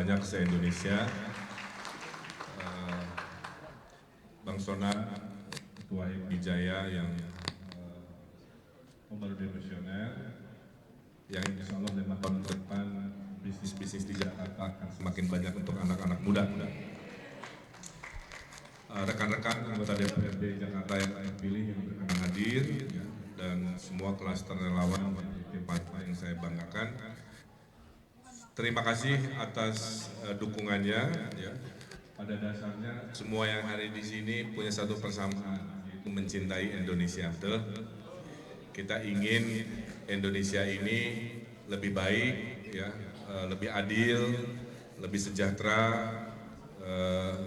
banyak se-Indonesia. Bang Sona, Ketua Wijaya yang visioner, yang insya Allah 5 tahun ke depan bisnis-bisnis di Jakarta akan semakin banyak untuk anak-anak muda. Rekan-rekan anggota DPRD Jakarta yang terpilih yang berkenan hadir, dan semua klaster relawan tim partai yang saya banggakan. Terima kasih atas dukungannya. Ya. Pada dasarnya semua yang hari di sini punya satu persamaan, yaitu mencintai Indonesia. Betul? Kita ingin Indonesia ini lebih baik, ya, lebih adil, lebih sejahtera.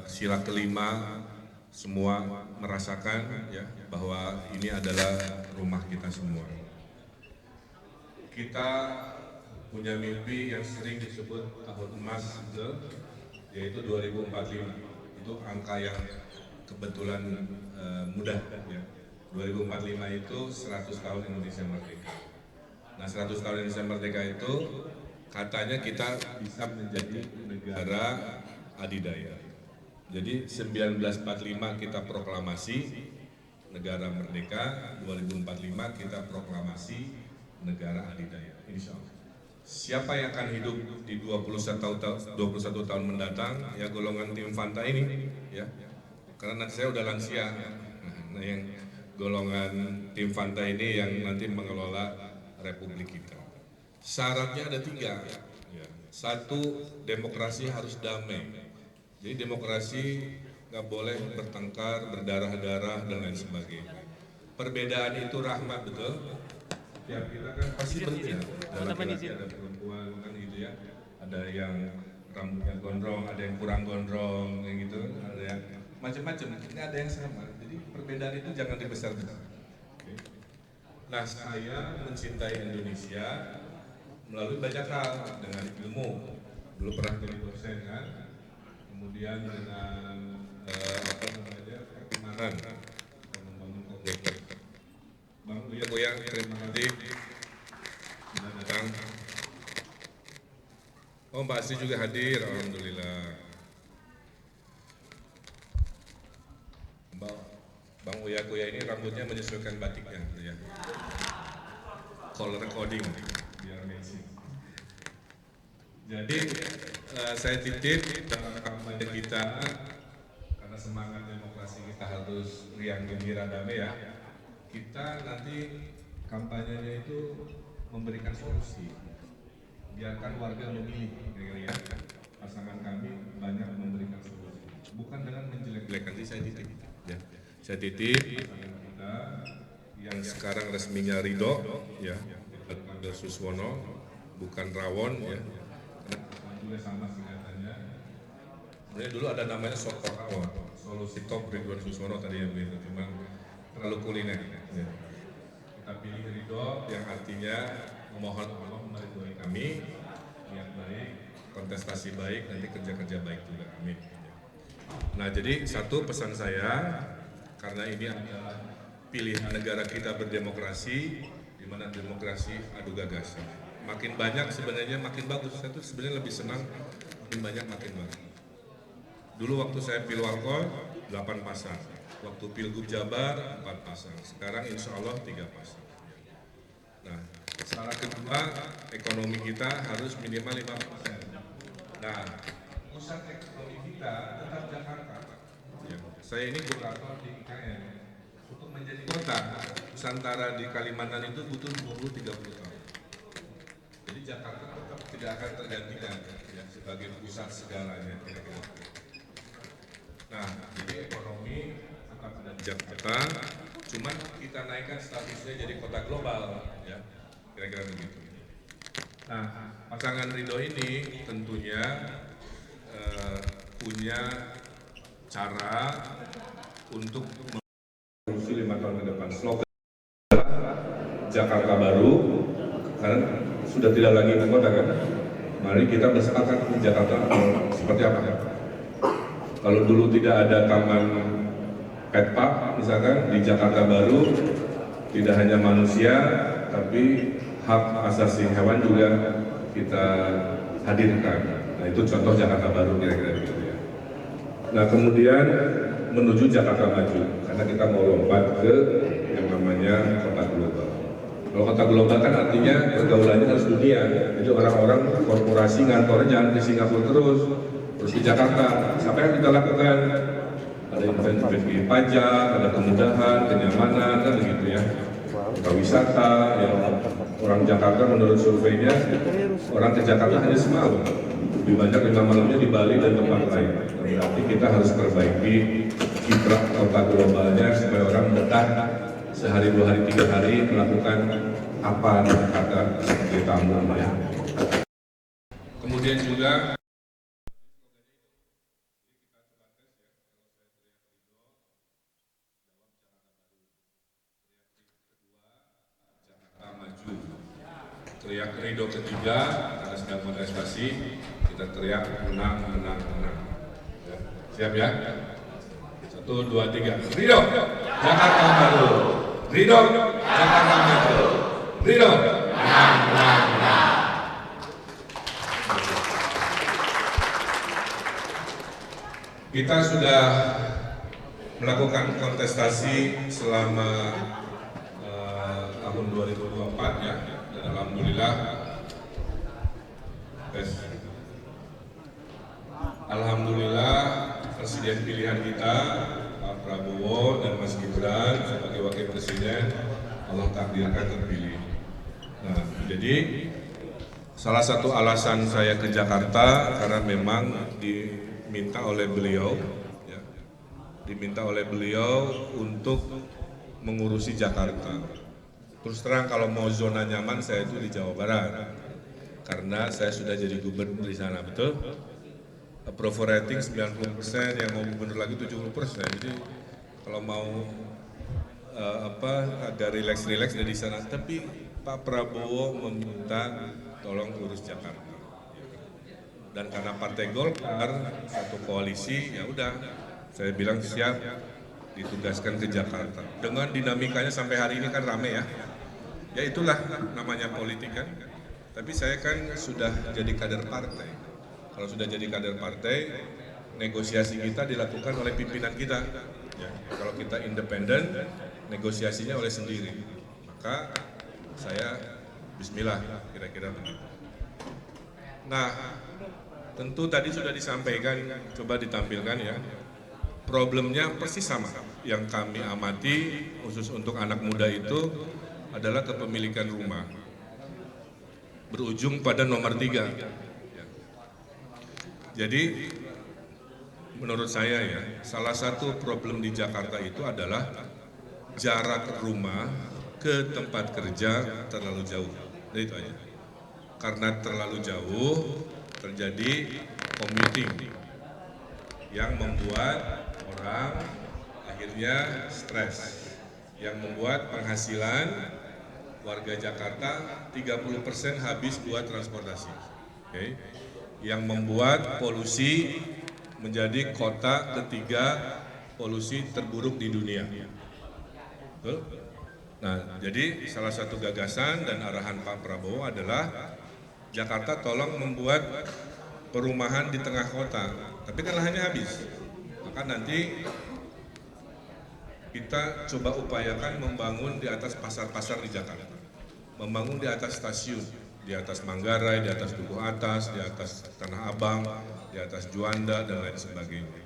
Sila kelima semua merasakan, ya, bahwa ini adalah rumah kita semua. Kita punya mimpi yang sering disebut tahun emas, yaitu 2045. Itu angka yang kebetulan mudah, ya. 2045 itu 100 tahun Indonesia merdeka. Nah, 100 tahun Indonesia merdeka itu katanya kita bisa menjadi negara adidaya. Jadi 1945 kita proklamasi negara merdeka, 2045 kita proklamasi negara adidaya. Insya Allah. Siapa yang akan hidup di 21 tahun mendatang, ya, golongan tim Fanta ini, ya, karena saya udah lansia. Nah, yang golongan tim Fanta ini yang nanti mengelola Republik kita. Syaratnya ada 3. Ya. 1, demokrasi harus damai. Jadi demokrasi nggak boleh bertengkar, berdarah-darah dan lain sebagainya. Perbedaan itu rahmat, betul? Ya, kita kan pasti penting. Ada laki-laki, ada perempuan, kan gitu ya. Ada yang rambutnya gondrong, ada yang kurang gondrong, kayak gitu. Ada yang macam-macam. Ini ada yang sama. Jadi perbedaan itu jangan dibesar-besar. Okay. Nah, saya mencintai Indonesia melalui banyak hal, dengan ilmu. Dulu pernah jadi dosen, kan. Kemudian dengan pertimbangan membangun komunitas. Bang Uya, terima kasih sudah datang. Oh, Mbak Asri juga hadir, alhamdulillah. Bang Uya ini rambutnya menyesuaikan batiknya, ya. Color coding, biar matching. Jadi saya titip dalam kampanye kita, karena semangat demokrasi kita harus riang gembira damai, ya. Kita nanti kampanyenya itu memberikan solusi, biarkan warga memilih, ya. Pasangan kami banyak memberikan solusi, bukan dengan menjelek-jelekan. Saya titip, ya. Saya titip pasangan kita yang sekarang resminya Ridho, ya, Suswono, bukan Rawon, ya. Juga sama singkatannya. Sebenarnya dulu ada namanya Soto Rawon, Solusi Top Ridwan Suswono tadi yang begitu, cuma terlalu kuliner. Ya. Kita pilih Ridho yang artinya memohon Allah meridhoi kami, niat baik, kontestasi baik, nanti kerja-kerja baik juga, amin. Nah, jadi satu pesan saya, karena ini adalah pilihan negara kita berdemokrasi, di mana demokrasi adu gagasan. Makin banyak sebenarnya makin bagus. Saya tuh sebenarnya lebih senang makin banyak makin bagus. Dulu waktu saya Pilwalkot 8 pasang, waktu Pilgub Jabar 4 pasang, sekarang insya Allah 3 pasang. Nah, syarat kedua, ekonomi kita harus minimal 5%. Nah, pusat ekonomi kita tetap Jakarta. Ya, saya ini kurator di IKN. Untuk menjadi kota Nusantara di Kalimantan itu butuh 20-30 tahun. Jadi Jakarta tetap tidak akan tergantikan, ya, sebagai pusat segalanya. Nah, jadi ekonomi tetap ada di Jakarta, cuman kita naikkan statusnya jadi kota global, ya, kira-kira begitu. Nah, pasangan Ridho ini tentunya punya cara untuk menuju 5 tahun ke depan. Slogan Jakarta Baru, karena sudah tidak lagi ibu kota, kan? Mari kita bersepakat di Jakarta seperti apa, ya? Kalau dulu tidak ada taman pet park, misalkan di Jakarta Baru tidak hanya manusia, tapi hak asasi hewan juga kita hadirkan. Nah, itu contoh Jakarta Baru kira-kira begitu ya. Nah kemudian menuju Jakarta Maju, karena kita mau lompat ke yang namanya kota global. Kalau kota global kan artinya pergaulannya harus dunia. Jadi orang-orang korporasi ngantornya jangan ke Singapura terus di Jakarta. Siapa yang kita lakukan? Ada investasi pajak, ada kemudahan, kenyamanan, kan begitu ya. Kota wisata, ya orang Jakarta menurut surveinya orang ke Jakarta hanya semalam. Lebih banyak 5 malamnya di Bali dan tempat lain. Berarti kita harus perbaiki kiprah kota globalnya supaya orang betah sehari, 2 hari, 3 hari melakukan apa di Jakarta sebagai tamu ya. Kemudian juga Jakarta Maju. Teriak Ridho ketiga karena sedang kontestasi, kita teriak menang, menang, menang. Ya. Siap ya? 1, 2, 3. Ridho Jakarta Baru. Ridho Jakarta Maju. Ridho menang, menang, menang. Kita sudah melakukan kontestasi selama tahun 2024 ya, dan alhamdulillah presiden pilihan kita Pak Prabowo dan Mas Gibran sebagai wakil presiden Allah takdirkan terpilih. Nah, jadi salah satu alasan saya ke Jakarta karena memang diminta oleh beliau untuk mengurusi Jakarta. Terus terang kalau mau zona nyaman saya itu di Jawa Barat, karena saya sudah jadi gubernur di sana, betul? Approval rating 90%, yang mau gubernur lagi 70%. Jadi kalau mau agak relax dari sana. Tapi Pak Prabowo meminta tolong urus Jakarta. Dan karena Partai Golkar satu koalisi, ya udah, saya bilang siap ditugaskan ke Jakarta. Dengan dinamikanya sampai hari ini kan rame ya. Ya itulah namanya politik kan. Tapi saya kan sudah jadi kader partai. Kalau sudah jadi kader partai, negosiasi kita dilakukan oleh pimpinan kita. Ya, kalau kita independen, negosiasinya oleh sendiri. Maka saya bismillah kira-kira begitu. Nah, tentu tadi sudah disampaikan, coba ditampilkan ya. Problemnya persis sama. Yang kami amati khusus untuk anak muda itu adalah kepemilikan rumah. Berujung pada nomor 3. Jadi menurut saya ya, salah satu problem di Jakarta itu adalah jarak rumah ke tempat kerja terlalu jauh. Jadi itu aja. Karena terlalu jauh terjadi commuting yang membuat orang akhirnya stres, yang membuat penghasilan warga Jakarta 30% habis buat transportasi. Okay. Yang membuat polusi menjadi kota ketiga polusi terburuk di dunia. Betul? Nah, jadi salah satu gagasan dan arahan Pak Prabowo adalah Jakarta tolong membuat perumahan di tengah kota, tapi kan lahannya habis. Maka nanti kita coba upayakan membangun di atas pasar-pasar di Jakarta, membangun di atas stasiun, di atas Manggarai, di atas Dukuh Atas, di atas Tanah Abang, di atas Juanda, dan lain sebagainya.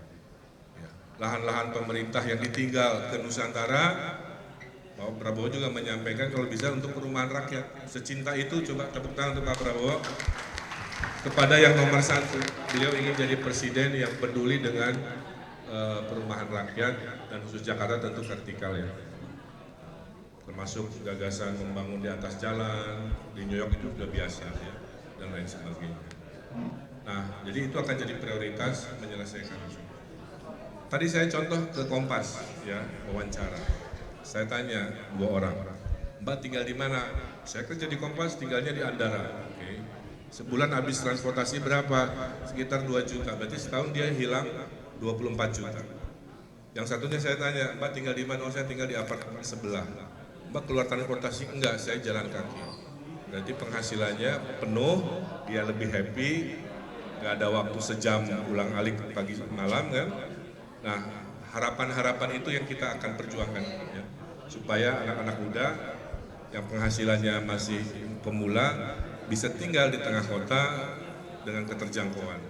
Ya. Lahan-lahan pemerintah yang ditinggal ke Nusantara, Pak Prabowo juga menyampaikan kalau bisa untuk perumahan rakyat. Secinta itu, coba tepuk tangan untuk Pak Prabowo. Kepada yang nomor 1, beliau ingin jadi presiden yang peduli dengan perumahan rakyat dan khusus Jakarta tentu vertikal ya. Termasuk gagasan membangun di atas jalan, di New York itu sudah biasa ya, dan lain sebagainya. Nah, jadi itu akan jadi prioritas menyelesaikan itu. Tadi saya contoh ke Kompas ya, wawancara. Saya tanya 2 orang, Mbak tinggal di mana? Saya kerja di Kompas, tinggalnya di Andara. Okay. Sebulan habis transportasi berapa? Sekitar 2 juta, berarti setahun dia hilang 24 juta. Yang satunya saya tanya, Mbak tinggal di mana? Oh, saya tinggal di apartemen sebelah. Mbak keluar transportasi? Enggak, saya jalan kaki. Berarti penghasilannya penuh, dia lebih happy, nggak ada waktu sejam ulang alik pagi malam kan. Nah, harapan-harapan itu yang kita akan perjuangkan ya, supaya anak-anak muda yang penghasilannya masih pemula bisa tinggal di tengah kota dengan keterjangkauan.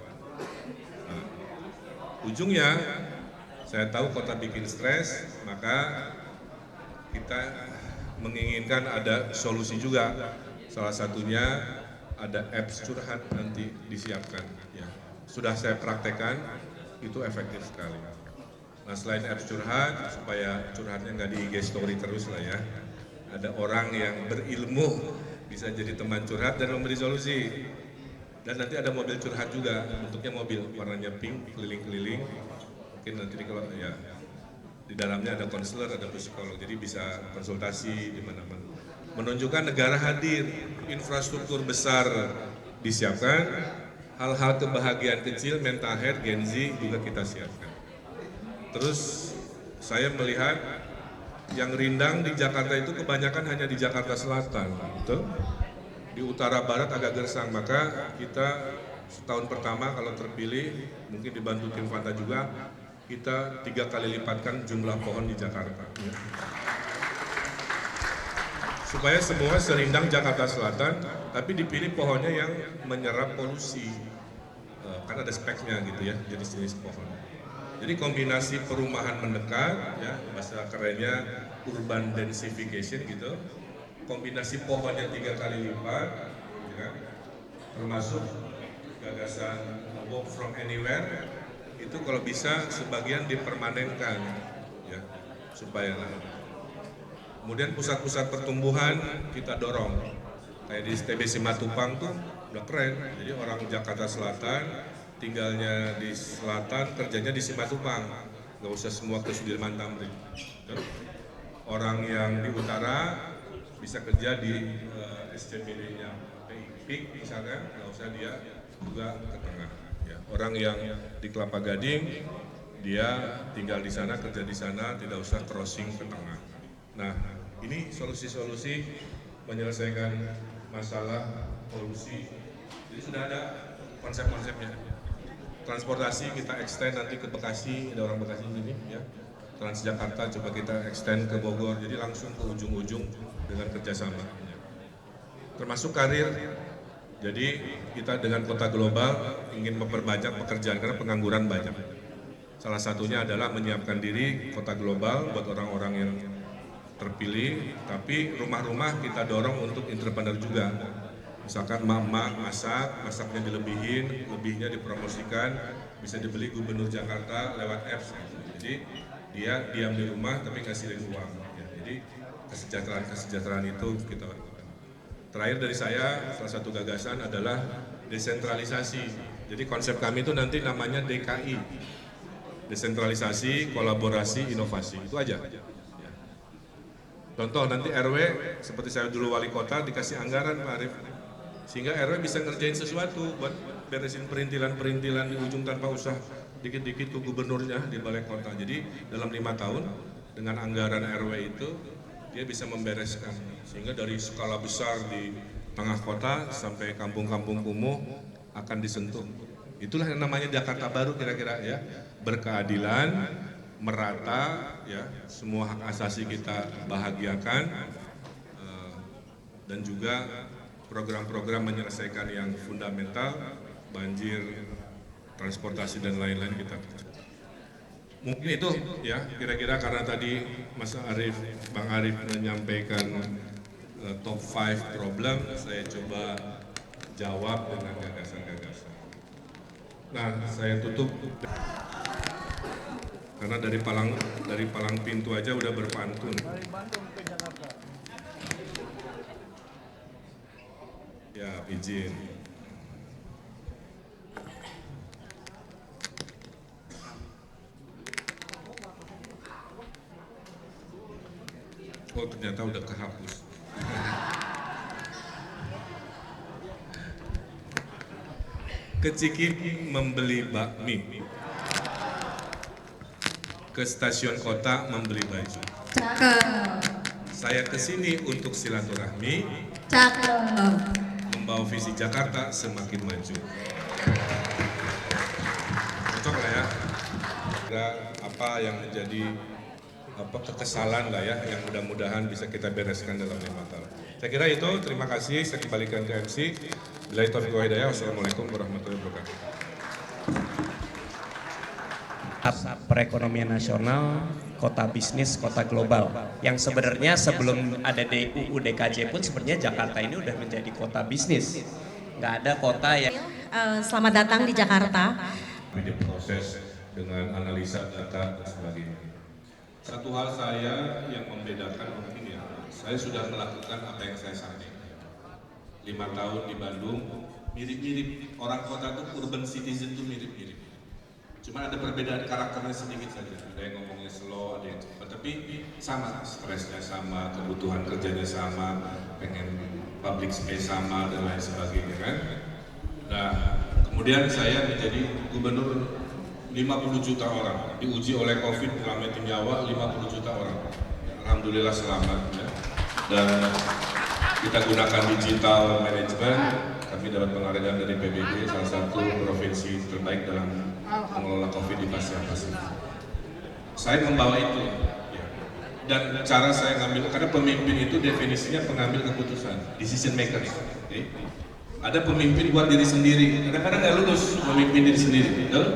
Nah, ujungnya saya tahu kota bikin stres, maka kita menginginkan ada solusi juga. Salah satunya ada apps curhat nanti disiapkan. Ya. Sudah saya praktekkan, itu efektif sekali. Nah, selain apps curhat, supaya curhatnya nggak di IG story terus lah ya. Ada orang yang berilmu bisa jadi teman curhat dan memberi solusi. Dan nanti ada mobil curhat juga, bentuknya mobil warnanya pink, keliling-keliling. Mungkin nanti kalau ya di dalamnya ada konselor, ada psikolog, jadi bisa konsultasi di mana-mana. Menunjukkan negara hadir, infrastruktur besar disiapkan, hal-hal kebahagiaan kecil, mental health, Gen Z juga kita siapkan. Terus saya melihat yang rindang di Jakarta itu kebanyakan hanya di Jakarta Selatan, betul? Di utara barat agak gersang, maka kita setahun pertama kalau terpilih, mungkin dibantu tim Fanta juga, kita 3 kali lipatkan jumlah pohon di Jakarta. Ya. Supaya semua serindang Jakarta Selatan, tapi dipilih pohonnya yang menyerap polusi, kan ada speknya gitu ya, jenis-jenis pohon. Jadi kombinasi perumahan mendekat, ya bahasa kerennya urban densification gitu, kombinasi pohonnya 3 kali lipat, ya, termasuk gagasan work from anywhere, itu kalau bisa sebagian dipermanenkan, ya supaya. Kemudian pusat-pusat pertumbuhan kita dorong, kayak di STB Simatupang tuh udah keren. Jadi orang Jakarta Selatan tinggalnya di selatan, kerjanya di Simatupang, nggak usah semua ke Sudirman Tamrin. Orang yang di utara bisa kerja di SCBD-nya PIK misalkan, nggak usah dia juga ke tengah. Ya, orang yang di Kelapa Gading dia tinggal di sana, kerja di sana, tidak usah crossing ke tengah. Nah, ini solusi-solusi menyelesaikan masalah polusi. Jadi sudah ada konsep-konsepnya. Transportasi kita extend nanti ke Bekasi, ada orang Bekasi ini ya. Transjakarta coba kita extend ke Bogor, jadi langsung ke ujung-ujung dengan kerjasama. Termasuk karir. Jadi kita dengan kota global ingin memperbanyak pekerjaan karena pengangguran banyak. Salah satunya adalah menyiapkan diri kota global buat orang-orang yang terpilih, tapi rumah-rumah kita dorong untuk entrepreneur juga. Misalkan mak-mak masaknya dilebihin, lebihnya dipromosikan, bisa dibeli Gubernur Jakarta lewat apps. Jadi dia diam di rumah tapi ngasihin uang. Ya, jadi kesejahteraan itu kita lakukan. Terakhir dari saya, salah satu gagasan adalah desentralisasi. Jadi konsep kami itu nanti namanya DKI, desentralisasi, kolaborasi, inovasi. Itu aja. Contoh nanti RW, seperti saya dulu wali kota dikasih anggaran Pak Arief, sehingga RW bisa ngerjain sesuatu buat beresin perintilan-perintilan di ujung tanpa usah dikit-dikit ke gubernurnya di balai kota. Jadi dalam 5 tahun dengan anggaran RW itu dia bisa membereskan, sehingga dari skala besar di tengah kota sampai kampung-kampung kumuh akan disentuh. Itulah yang namanya Jakarta Baru kira-kira ya, berkeadilan, merata, ya semua hak asasi kita bahagiakan, dan juga program-program menyelesaikan yang fundamental, banjir, transportasi dan lain-lain kita. Mungkin itu ya kira-kira, karena tadi Mas Arief, Bang Arief menyampaikan top 5 problem, saya coba jawab dengan gagasan-gagasan. Nah, saya tutup. Karena dari palang pintu aja udah berpantun. Ya, izin. Oh, ternyata udah kehapus. Ke Cikini membeli bakmi, ke stasiun kota membeli baju. Cakep. Saya kesini untuk silaturahmi. Cakep. Membawa visi Jakarta semakin maju. kira-kira apa yang menjadi kekesalan lah ya, yang mudah-mudahan bisa kita bereskan dalam 5 tahun. Saya kira itu, terima kasih, saya kembalikan ke MC. Billahi taufiq wal hidayah, wassalamualaikum warahmatullahi wabarakatuh. Perekonomian nasional, kota bisnis, kota global. Yang sebenarnya sebelum ada UU DKJ pun sebenarnya Jakarta ini udah menjadi kota bisnis. Nggak ada kota yang... Selamat datang di Jakarta. Ini proses dengan analisa data dan sebagainya. Satu hal saya yang membedakan mungkin ya, saya sudah melakukan apa yang saya sampaikan. 5 tahun di Bandung, mirip-mirip, orang kota itu urban citizen itu mirip-mirip. Cuma ada perbedaan karakternya sedikit saja. Ada yang ngomongnya slow, ada yang cepat, tapi sama, stresnya sama, kebutuhan kerjanya sama, pengen public space sama dan lain sebagainya kan. Nah, kemudian saya menjadi gubernur 50 juta orang, diuji oleh COVID menyelamatin nyawa 50 juta orang. Alhamdulillah selamat ya. Dan kita gunakan digital management. Kami dapat penghargaan dari PBB, salah satu provinsi terbaik dalam mengelola COVID di Asia Pasifik. Saya membawa itu, ya. Dan cara saya ngambil, karena pemimpin itu definisinya pengambil keputusan, decision maker. Okay? Ada pemimpin buat diri sendiri, kadang-kadang nggak lulus memimpin diri sendiri. Betul?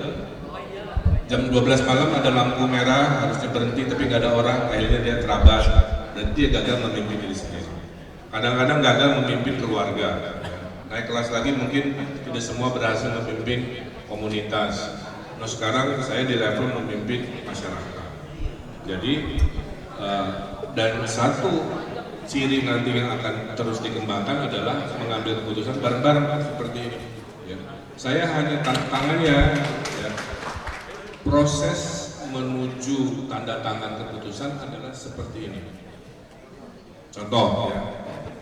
Jam 12 malam ada lampu merah, harusnya berhenti tapi nggak ada orang, akhirnya dia terabas, dan dia gagal memimpin diri sendiri. Kadang-kadang gagal memimpin keluarga. Naik kelas lagi mungkin tidak semua berhasil memimpin komunitas. Nah sekarang saya di level memimpin masyarakat. Jadi dan satu ciri nanti yang akan terus dikembangkan adalah mengambil keputusan bareng-bareng seperti ini. Ya. Saya hanya tantangannya, ya, proses menuju tanda tangan keputusan adalah seperti ini. Contoh, ya.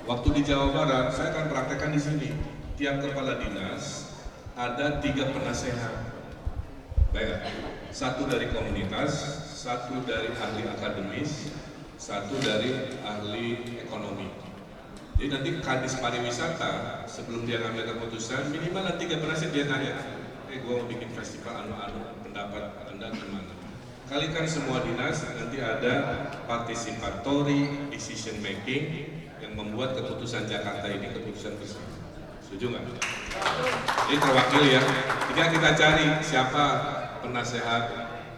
Waktu di Jawa Barat, saya akan praktekkan di sini. Tiap kepala dinas ada 3 penasehat. Baik, satu dari komunitas, satu dari ahli akademis, satu dari ahli ekonomi. Jadi nanti kadis pariwisata sebelum dia ngambil keputusan minimal ada 3 penasehat dia tanya, gua mau bikin festival anu-anu, pendapat Anda gimana? Kalikan semua dinas nanti ada participatory decision making yang membuat keputusan Jakarta ini keputusan bersama. Setuju nggak? Ini terwakili ya. Tinggal kita cari siapa penasehat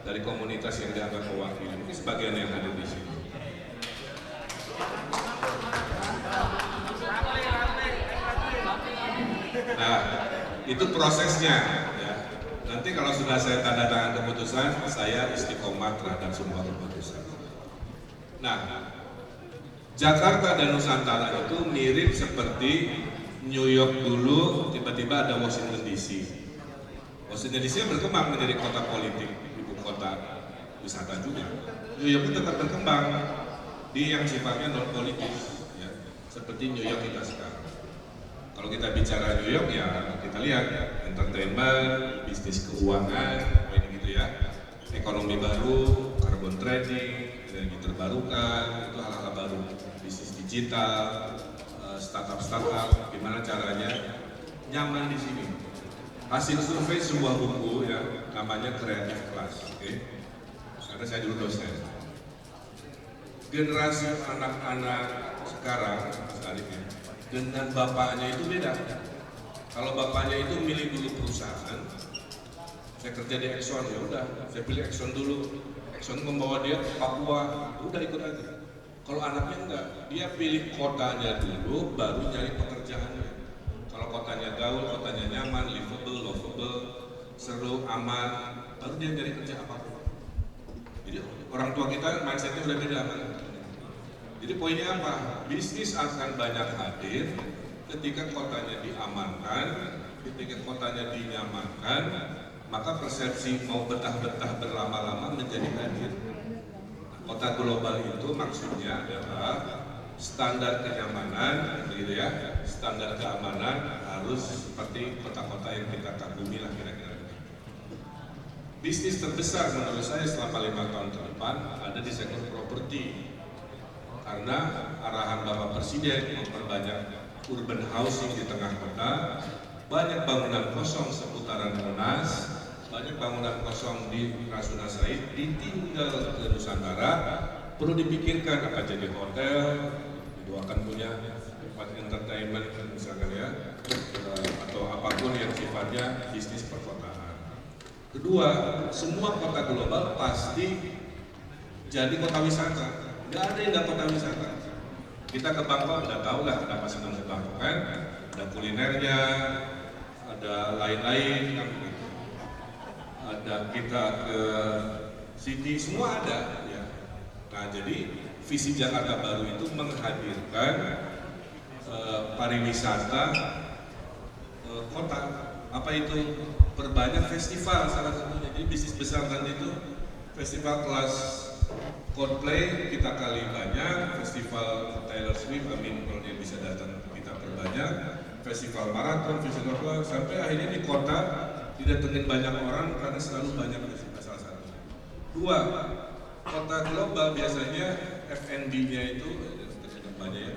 dari komunitas yang dianggap mewakili. Mungkin sebagian yang ada di sini. Nah, itu prosesnya. Ya. Nanti kalau sudah saya tanda tangan keputusan, saya istiqomah terhadap semua keputusan. Nah, Jakarta dan Nusantara itu mirip seperti New York dulu, tiba-tiba ada Washington DC. Washington DC berkembang menjadi kota politik, ibu kota wisata juga. New York itu tetap berkembang di yang sifatnya non politis, ya, seperti New York kita sekarang. Kalau kita bicara New York ya kita lihat ya, entertainment, bisnis keuangan, ini gitu ya, ekonomi baru, carbon trading, energi terbarukan, itu hal-hal baru, bisnis digital, startup, gimana caranya nyaman di sini. Hasil survei sebuah buku ya, namanya Creative Class, oke? Karena saya dulu dosen. Generasi anak-anak sekarang, sekalipun dengan bapaknya itu beda. Kalau bapaknya itu milih dulu perusahaan, saya kerja di Exxon, ya udah, saya pilih Exxon dulu. Exxon membawa dia ke Papua, udah ikut aja. Kalau anaknya enggak, dia pilih kotanya dulu, baru nyari pekerjaannya. Kalau kotanya gaul, kotanya nyaman, livable, lovable, seru, aman, baru dia nyari kerja apapun. Jadi orang tua kita mindsetnya udah beda kan. Jadi poinnya apa? Bisnis akan banyak hadir ketika kotanya diamankan, ketika kotanya dinyamankan, maka persepsi mau betah-betah berlama-lama menjadi hadir. Kota global itu maksudnya adalah standar kenyamanan, gitu ya, standar keamanan harus seperti kota-kota yang kita kagumi lah kira-kira. Bisnis terbesar menurut saya selama 5 tahun ke depan ada di sektor properti, karena arahan Bapak Presiden memperbanyak urban housing di tengah kota, banyak bangunan kosong seputaran Monas, banyak banyak bangunan kosong di Rasuna Said ditinggal ke Nusantara, perlu dipikirkan apa jadi hotel, didoakan punya tempat entertainment misalkan ya, atau apapun yang sifatnya bisnis perkotaan. Kedua, semua kota global pasti jadi kota wisata. Nggak ada yang nggak kota wisata. Kita ke Bangkok udah tahu lah kenapa senang ke Bangkok kan, ada kulinernya, ada lain-lain kan begitu. Ada kita ke Sydney, semua ada ya. Nah jadi visi Jakarta Baru itu menghadirkan pariwisata kota. Apa itu? Perbanyak festival salah satunya. Jadi bisnis besar nanti itu festival kelas Coldplay kita kali banyak, festival Taylor Swift, amin kalau dia bisa datang kita perbanyak, festival maraton, festival apa, sampai akhirnya di kota didatengin banyak orang karena selalu banyak festival salah satu. Dua, kota global biasanya F&B-nya itu banyak ya.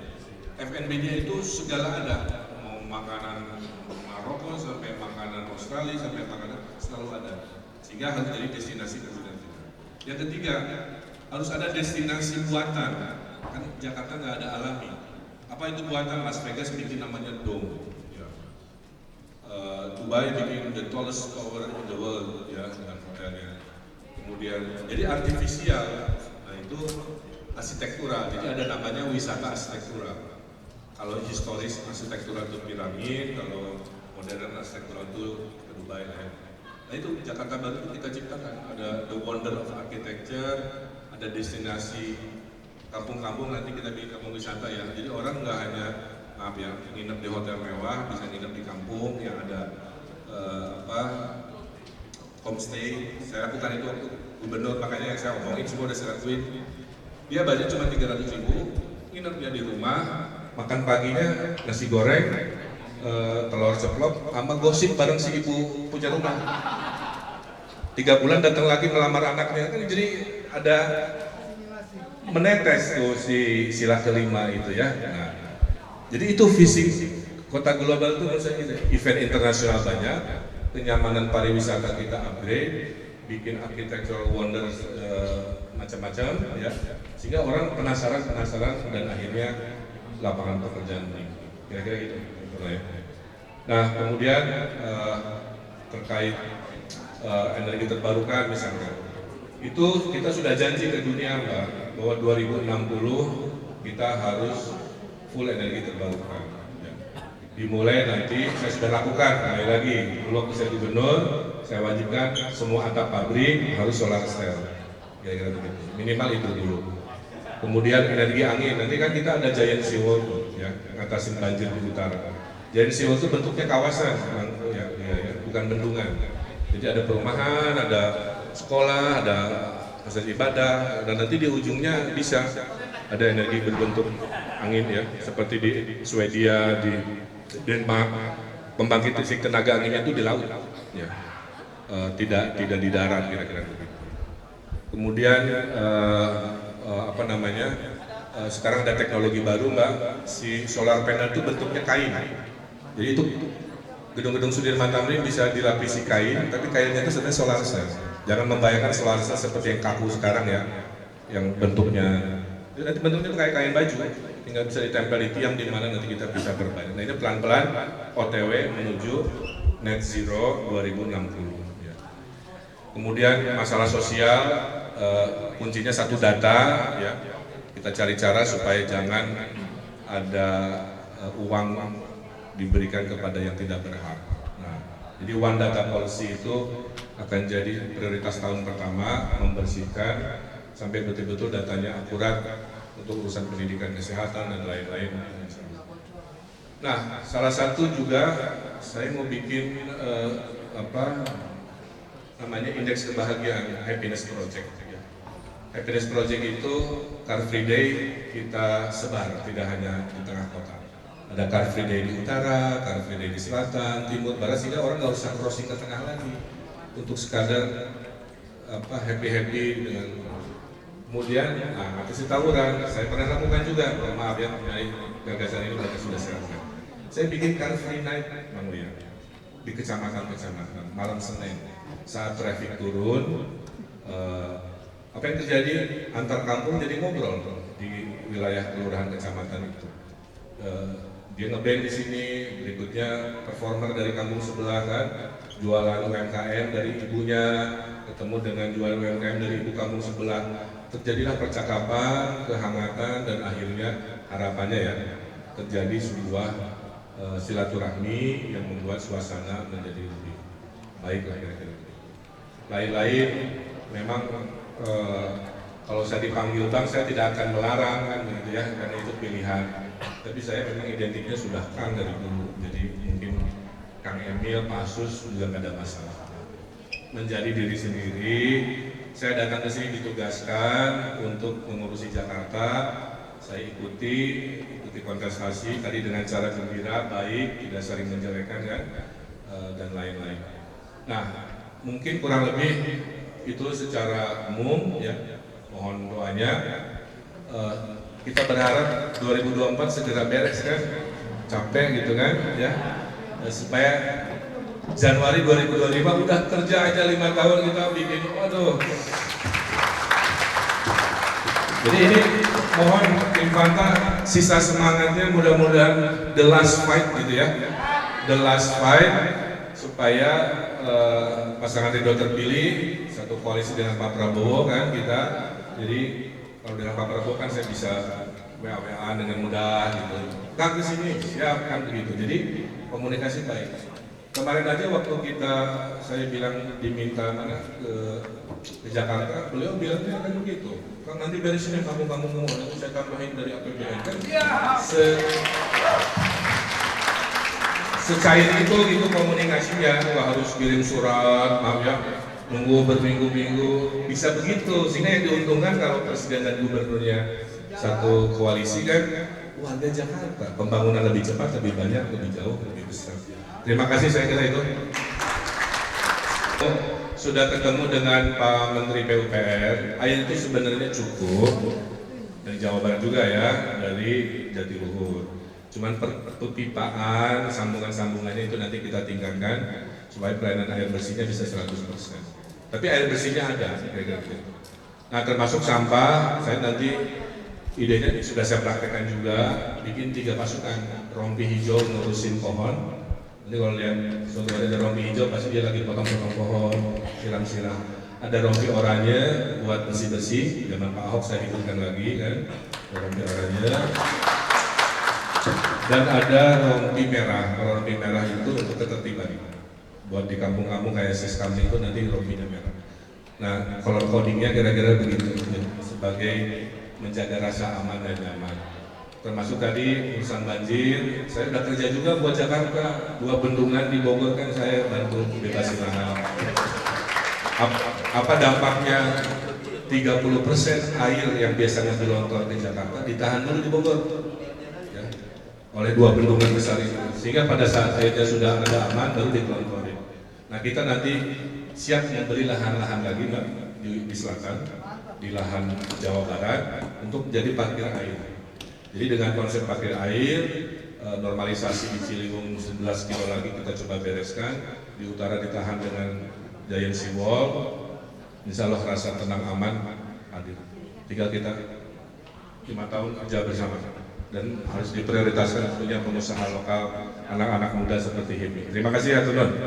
F&B-nya itu segala ada, mau makanan Maroko sampai makanan Australia sampai makanan selalu ada, sehingga harus jadi destinasi kemudian kita. Yang ketiga, harus ada destinasi buatan, kan Jakarta nggak ada alami. Apa itu buatan? Las Vegas bikin namanya dome, ya. Dubai bikin the tallest tower in the world, ya, dengan hotelnya. Kemudian jadi artifisial, nah itu arsitektural, jadi ada namanya wisata arsitektural. Kalau historis arsitektural itu piramid, kalau modern arsitektural itu ke Dubai lah ya. Nah itu Jakarta Baru itu kita ciptakan, ada the wonder of architecture, ada destinasi kampung-kampung, nanti kita bikin kampung wisata ya. Jadi orang nggak hanya maaf ya nginep di hotel mewah, bisa nginep di kampung yang ada homestay. Saya lakukan itu waktu gubernur, makanya yang saya omongin semua udah saya lakuin. Dia budget cuma 300.000, nginep dia di rumah, makan paginya nasi goreng, telur ceplok, sama gosip bareng si ibu punya rumah. 3 bulan datang lagi melamar anaknya, kan jadi ada menetes tuh si sila kelima itu ya. Nah, jadi itu visi kota global itu menurut saya gitu. Event internasional banyak, kenyamanan pariwisata kita upgrade, bikin architectural wonders macam-macam ya, sehingga orang penasaran dan akhirnya lapangan pekerjaan tinggi. Kira-kira gitu. Ya. Nah kemudian terkait energi terbarukan misalnya, itu kita sudah janji ke dunia Mbak, bahwa 2060 kita harus full energi terbarukan ya. Dimulai nanti, saya sudah lakukan, kembali lagi dulu waktu saya gubernur, saya wajibkan semua atap pabrik harus solar cell, kira-kira begitu, minimal itu dulu. Kemudian energi angin, nanti kan kita ada giant seawall ya, ngatasin banjir di utara. Giant seawall itu bentuknya kawasan ya, bukan bendungan. Jadi ada perumahan, ada sekolah, ada fasilitas ibadah, dan nanti di ujungnya bisa ada energi berbentuk angin ya, seperti di Swedia, di Denmark, pembangkit listrik tenaga anginnya itu di laut, ya, tidak di darat kira-kira begitu. Kemudian sekarang ada teknologi baru Mbak, si solar panel itu bentuknya kain, jadi itu gedung-gedung Sudirman Tamrin bisa dilapisi kain, tapi kainnya itu sebenarnya solar cell. Jangan membayangkan solar cell seperti yang kaku sekarang ya, yang bentuknya nanti bentuknya kayak kain baju, tinggal bisa ditempel di tiang di mana nanti kita bisa berbayar. Nah ini pelan-pelan OTW menuju net zero 2060. Ya. Kemudian masalah sosial, kuncinya satu data ya. Kita cari cara supaya jangan ada uang diberikan kepada yang tidak berhak. Nah, jadi One Data Policy itu akan jadi prioritas tahun pertama, membersihkan sampai betul-betul datanya akurat untuk urusan pendidikan, kesehatan dan lain-lain. Nah, salah satu juga saya mau bikin indeks kebahagiaan, happiness project. Happiness project itu Car Free Day kita sebar, tidak hanya di tengah kota. Ada Car Free Day di utara, Car Free Day di selatan, timur, barat, sehingga orang nggak usah crossing ke tengah lagi untuk sekadar happy dengan. Kemudian, atasi tawuran, saya pernah lakukan juga. Maaf ya, gagasan ini mereka sudah siapkan. Saya bikin Car Free Night, Bang Lia, di kecamatan-kecamatan, malam Senin. saat traffic turun, apa yang terjadi antar kampung jadi ngobrol di wilayah kelurahan kecamatan itu. Dia ngeband di sini, berikutnya performer dari kampung sebelah kan, jualan UMKM dari ibunya, ketemu dengan jualan UMKM dari ibu kampung sebelah, terjadilah percakapan, kehangatan, dan akhirnya harapannya ya terjadi sebuah silaturahmi yang membuat suasana menjadi lebih baik lah kira-kira. Lain-lain memang kalau saya dipanggil bang, saya tidak akan melarang kan gitu ya, karena itu pilihan. Tapi saya memang identiknya sudah Kang dari dulu, jadi mungkin Kang Emil, Pak Asus juga nggak ada masalah. Menjadi diri sendiri, saya datang ke sini ditugaskan untuk mengurusi Jakarta. Saya ikuti kontestasi tadi dengan cara gembira, baik, tidak saling menjelekkan kan, dan lain-lain. Nah, mungkin kurang lebih itu secara umum ya. Mohon doanya. Kita berharap 2024 segera beres kan, capek gitu kan ya, supaya Januari 2025 udah kerja aja 5 tahun kita bikin, waduh. Jadi ini mohon Infanta sisa semangatnya, mudah-mudahan the last fight gitu ya, the last fight supaya pasangan Ridho terpilih satu koalisi dengan Pak Prabowo kan kita. Jadi kalau dengan Pak Prabowo kan saya bisa WA-WA dengan mudah gitu. Kang ke sini, siap kan begitu. Jadi komunikasi baik. Kemarin aja waktu saya bilang diminta ke Jakarta, beliau bilangnya kan begitu. Kang nanti beresin kamu nanti saya tambahin dari APBN kan. Secair itu komunikasinya, nggak harus kirim surat, maaf ya, nunggu berminggu-minggu, bisa begitu. Sehingga yang diuntungkan kalau presiden dan gubernurnya satu koalisi kan, warga Jakarta, pembangunan lebih cepat, lebih banyak, lebih jauh, lebih besar. Terima kasih, saya kira itu. Sudah ketemu dengan Pak Menteri PUPR, air itu sebenarnya cukup, dari Jawa Barat juga ya, dari Jatiluhur. Cuman perpipaan, sambungan-sambungannya itu nanti kita tingkatkan supaya pelayanan air bersihnya bisa 100%. Tapi air bersihnya ada, kira-kira gitu. Nah, termasuk sampah, saya nanti idenya sudah saya praktekkan juga, bikin 3 pasukan, rompi hijau ngurusin pohon. Nanti kalau lihat suatu ada rompi hijau, pasti dia lagi potong-potong pohon, siram-siram. Ada rompi oranye buat bersih-bersih, zaman Pak Ahok saya hidupkan lagi kan, rompi oranye. Dan ada rompi merah. Kalau rompi merah itu untuk ketertiban. Buat di kampung-kampung kayak Siskam itu nanti rompinya merah. Nah, color codingnya kira-kira begitu sebagai menjaga rasa aman dan nyaman. Termasuk tadi urusan banjir, saya sudah kerja juga buat Jakarta. 2 bendungan di Bogor kan saya bantu bebasin lahan. Apa dampaknya? 30% air yang biasanya dilontar di Jakarta ditahan dulu di Bogor oleh 2 bendungan besar itu, sehingga pada saat airnya sudah ada aman baru dikelontorin. Nah, kita nanti siap memberi lahan-lahan lagi Mbak di selatan, di lahan Jawa Barat untuk menjadi parkir air. Jadi dengan konsep parkir air, normalisasi di Ciliwung 11 kilo lagi kita coba bereskan, di utara ditahan dengan giant seawall. Insya Allah rasa tenang aman hadir. Tinggal kita 5 tahun kerja bersama. Dan harus diprioritaskan tentunya pengusaha lokal, anak-anak muda seperti HIMI. Terima kasih ya Tunun.